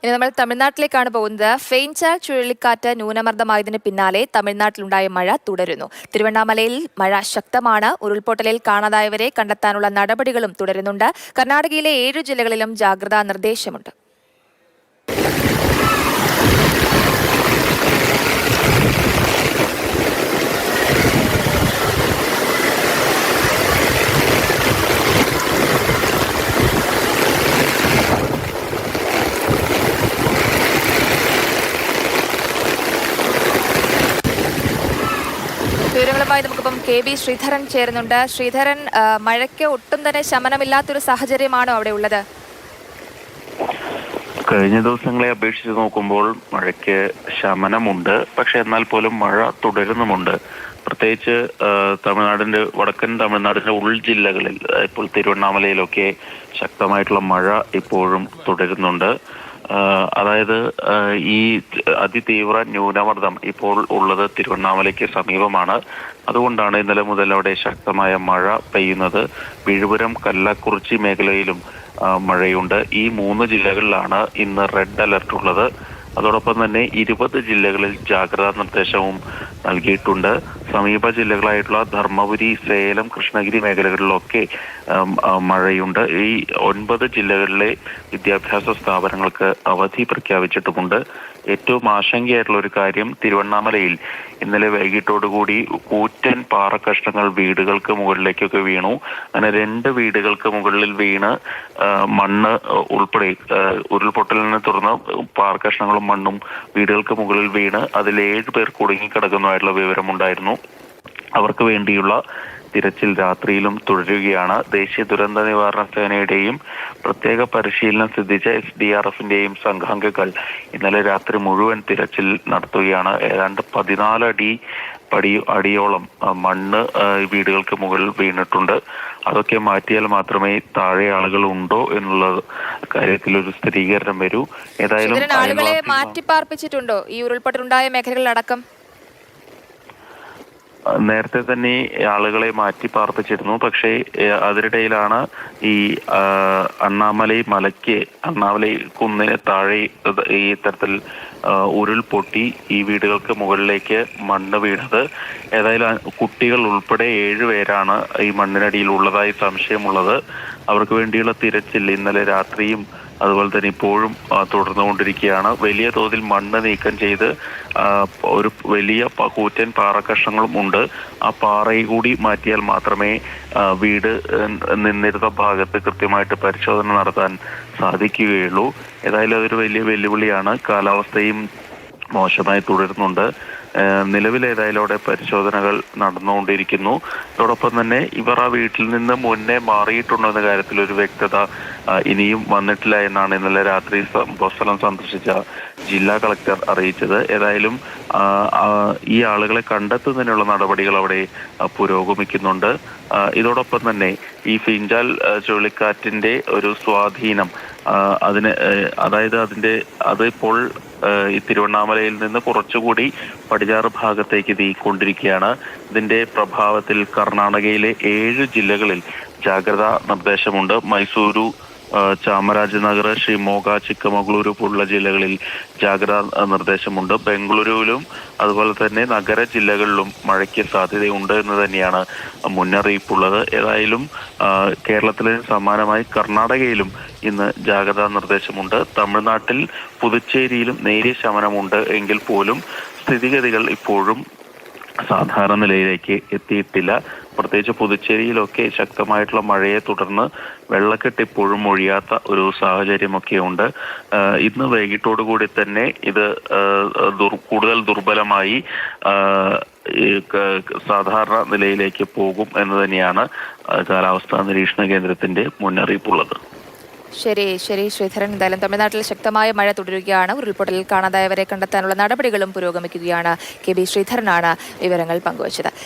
ഇനി നമ്മൾ തമിഴ്നാട്ടിലേക്കാണ് പോകുന്നത്. ഫെയിൻചാൽ ചുഴലിക്കാറ്റ് ന്യൂനമർദ്ദമായതിന് പിന്നാലെ തമിഴ്നാട്ടിലുണ്ടായ മഴ തുടരുന്നു. തിരുവണ്ണാമലയിൽ മഴ ശക്തമാണ്. ഉരുൾപൊട്ടലിൽ കാണാതായവരെ കണ്ടെത്താനുള്ള നടപടികളും തുടരുന്നുണ്ട്. കർണാടകയിലെ 7 ജില്ലകളിലും ജാഗ്രതാ നിർദ്ദേശമുണ്ട്. വിവരങ്ങളുമായി നമുക്കിപ്പം KB ശ്രീധരൻ ചേരുന്നുണ്ട്. ശ്രീധരൻ, മഴയ്ക്ക് ഒട്ടും തന്നെ ശമനമില്ലാത്തൊരു സാഹചര്യമാണോ അവിടെ ഉള്ളത്? കഴിഞ്ഞ ദിവസങ്ങളെ അപേക്ഷിച്ച് നോക്കുമ്പോൾ മഴയ്ക്ക് ശമനമുണ്ട്. പക്ഷെ എന്നാൽ പോലും മഴ തുടരുന്നുമുണ്ട്. പ്രത്യേകിച്ച് വടക്കൻ തമിഴ്നാടിന്റെ ഉൾ ജില്ലകളിൽ, ഇപ്പോൾ തിരുവണ്ണാമലയിലൊക്കെ ശക്തമായിട്ടുള്ള മഴ ഇപ്പോഴും തുടരുന്നുണ്ട്. അതായത് ഈ അതിതീവ്ര ന്യൂനമർദ്ദം ഇപ്പോൾ ഉള്ളത് തിരുവണ്ണാമലയ്ക്ക് സമീപമാണ്. അതുകൊണ്ടാണ് ഇന്നലെ മുതൽ അവിടെ ശക്തമായ മഴ പെയ്യുന്നത്. വിഴുപുരം, കല്ലക്കുറിച്ചി മേഖലയിലും മഴയുണ്ട്. ഈ 3 ജില്ലകളിലാണ് ഇന്ന് റെഡ് അലർട്ട് ഉള്ളത്. അതോടൊപ്പം തന്നെ 20 ജില്ലകളിൽ ജാഗ്രതാ നിർദ്ദേശവും നൽകിയിട്ടുണ്ട്. സമീപ ജില്ലകളായിട്ടുള്ള ധർമ്മപുരി, സേലം, കൃഷ്ണഗിരി മേഖലകളിലൊക്കെ മഴയുണ്ട്. ഈ 9 ജില്ലകളിലെ വിദ്യാഭ്യാസ സ്ഥാപനങ്ങൾക്ക് അവധി പ്രഖ്യാപിച്ചിട്ടുമുണ്ട്. ഏറ്റവും ആശങ്കയായിട്ടുള്ള ഒരു കാര്യം, തിരുവണ്ണാമലയിൽ ഇന്നലെ വൈകിട്ടോടുകൂടി കൂറ്റൻ പാറക്കഷ്ണങ്ങൾ വീടുകൾക്ക് മുകളിലേക്കൊക്കെ വീണു. അങ്ങനെ 2 വീടുകൾക്ക് മുകളിൽ വീണ് മണ്ണ് ഉൾപ്പെടെ ഉരുൾപൊട്ടലിനെ തുടർന്ന് പാറക്കഷ്ണങ്ങളും മണ്ണും വീടുകൾക്ക് മുകളിൽ വീണ് അതിൽ 7 പേർ കുടുങ്ങിക്കിടക്കുന്നതായിട്ടുള്ള വിവരമുണ്ടായിരുന്നു. അവർക്ക് വേണ്ടിയുള്ള തിരച്ചിൽ രാത്രിയിലും തുടരുകയാണ്. ദേശീയ ദുരന്ത നിവാരണ സേനയുടെയും പ്രത്യേക പരിശീലനം സിദ്ധിച്ച SDRFന്റെയും സംഘാംഗങ്ങൾ ഇന്നലെ രാത്രി മുഴുവൻ തിരച്ചിൽ നടത്തുകയാണ്. ഏതാണ്ട് 14 അടിയോളം മണ്ണ് വീടുകൾക്ക് മുകളിൽ വീണിട്ടുണ്ട്. അതൊക്കെ മാറ്റിയാൽ മാത്രമേ താഴെ ആളുകൾ ഉണ്ടോ എന്നുള്ള കാര്യത്തിൽ ഒരു സ്ഥിരീകരണം വരൂ. ഏതായാലും ആളുകളെ മാറ്റിപ്പാർപ്പിച്ചിട്ടുണ്ടോ ഈ ഉരുൾപൊട്ടലുണ്ടായ മേഖലകളിലടക്കം? നേരത്തെ തന്നെ ആളുകളെ മാറ്റി പാർപ്പിച്ചിരുന്നു. പക്ഷേ അതിനിടയിലാണ് ഈ അണ്ണാമലൈ കുന്നിന് താഴെ ഈ തരത്തിൽ ഉരുൾപൊട്ടി ഈ വീടുകൾക്ക് മുകളിലേക്ക് മണ്ണ് വീണത്. ഏതായാലും കുട്ടികൾ ഉൾപ്പെടെ 7 പേരാണ് ഈ മണ്ണിനടിയിൽ ഉള്ളതായി സംശയമുള്ളത്. അവർക്ക് വേണ്ടിയുള്ള തിരച്ചിൽ ഇന്നലെ രാത്രിയും അതുപോലെ തന്നെ ഇപ്പോഴും തുടർന്നുകൊണ്ടിരിക്കുകയാണ്. വലിയ തോതിൽ മണ്ണ് നീക്കം ചെയ്ത് ഒരു വലിയ കൂറ്റൻ പാറക്കഷ്ണങ്ങളും ഉണ്ട്. ആ പാറയെ കൂടി മാറ്റിയാൽ മാത്രമേ വീട് നിന്നിരുന്ന ഭാഗത്ത് കൃത്യമായിട്ട് പരിശോധന നടത്താൻ സാധിക്കുകയുള്ളൂ. ഏതായാലും അതൊരു വലിയ വെല്ലുവിളിയാണ്. കാലാവസ്ഥയും മോശമായി തുടരുന്നുണ്ട്. നിലവിലേതായാലും അവിടെ പരിശോധനകൾ നടന്നുകൊണ്ടിരിക്കുന്നു. അതോടൊപ്പം തന്നെ ഇവർ ആ വീട്ടിൽ നിന്ന് മുന്നേ മാറിയിട്ടുണ്ടോ എന്ന കാര്യത്തിൽ ഒരു വ്യക്തത ഇനിയും വന്നിട്ടില്ല എന്നാണ് ഇന്നലെ രാത്രി സംഭവസ്ഥലം സന്ദർശിച്ച ജില്ലാ കളക്ടർ അറിയിച്ചത്. ഏതായാലും ഈ ആളുകളെ കണ്ടെത്തുന്നതിനുള്ള നടപടികൾ അവിടെ പുരോഗമിക്കുന്നുണ്ട്. ഇതോടൊപ്പം തന്നെ ഈ ഫെയിൻചാൽ ചുഴലിക്കാറ്റിന്റെ ഒരു സ്വാധീനം അതിപ്പോൾ ഈ തിരുവണ്ണാമലയിൽ നിന്ന് കുറച്ചുകൂടി പടിഞ്ഞാറ് ഭാഗത്തേക്ക് നീങ്ങിക്കൊണ്ടിരിക്കുകയാണ്. ഇതിന്റെ പ്രഭാവത്തിൽ കർണാടകയിലെ 7 ജില്ലകളിൽ ജാഗ്രതാ നിർദ്ദേശമുണ്ട്. മൈസൂരു, ചാമരാജനഗർ, ഷിമോഗ, ചിക്കമംഗളൂരു പോലുള്ള ജില്ലകളിൽ ജാഗ്രതാ നിർദ്ദേശമുണ്ട്. ബംഗളൂരുവിലും അതുപോലെ തന്നെ നഗര ജില്ലകളിലും മഴയ്ക്ക് സാധ്യതയുണ്ട് എന്ന് തന്നെയാണ് മുന്നറിയിപ്പുള്ളത്. ഏതായാലും കേരളത്തിലെ സമാനമായി കർണാടകയിലും ഇന്ന് ജാഗ്രതാ നിർദ്ദേശമുണ്ട്. തമിഴ്നാട്ടിൽ, പുതുച്ചേരിയിലും നേരിയ ശമനമുണ്ട് എങ്കിൽ പോലും സ്ഥിതിഗതികൾ ഇപ്പോഴും സാധാരണ നിലയിലേക്ക് എത്തിയിട്ടില്ല. പ്രത്യേകിച്ച് പുതുച്ചേരിയിലൊക്കെ ശക്തമായിട്ടുള്ള മഴയെ തുടർന്ന് വെള്ളക്കെട്ട് ഇപ്പോഴും ഒഴിയാത്ത ഒരു സാഹചര്യമൊക്കെ ഉണ്ട്. ഇന്ന് വൈകിട്ടോടുകൂടി തന്നെ ഇത് കൂടുതൽ ദുർബലമായി സാധാരണ നിലയിലേക്ക് പോകും എന്ന് തന്നെയാണ് കാലാവസ്ഥാ നിരീക്ഷണ കേന്ദ്രത്തിന്റെ മുന്നറിയിപ്പുള്ളത്. ശരി ശ്രീധരൻ, എന്തായാലും തമിഴ്നാട്ടിൽ ശക്തമായ മഴ തുടരുകയാണ്. ഉരുൾപൊട്ടലിൽ കാണാതായവരെ കണ്ടെത്താനുള്ള നടപടികളും പുരോഗമിക്കുകയാണ്. KB ശ്രീധരനാണ് വിവരങ്ങൾ പങ്കുവച്ചത്.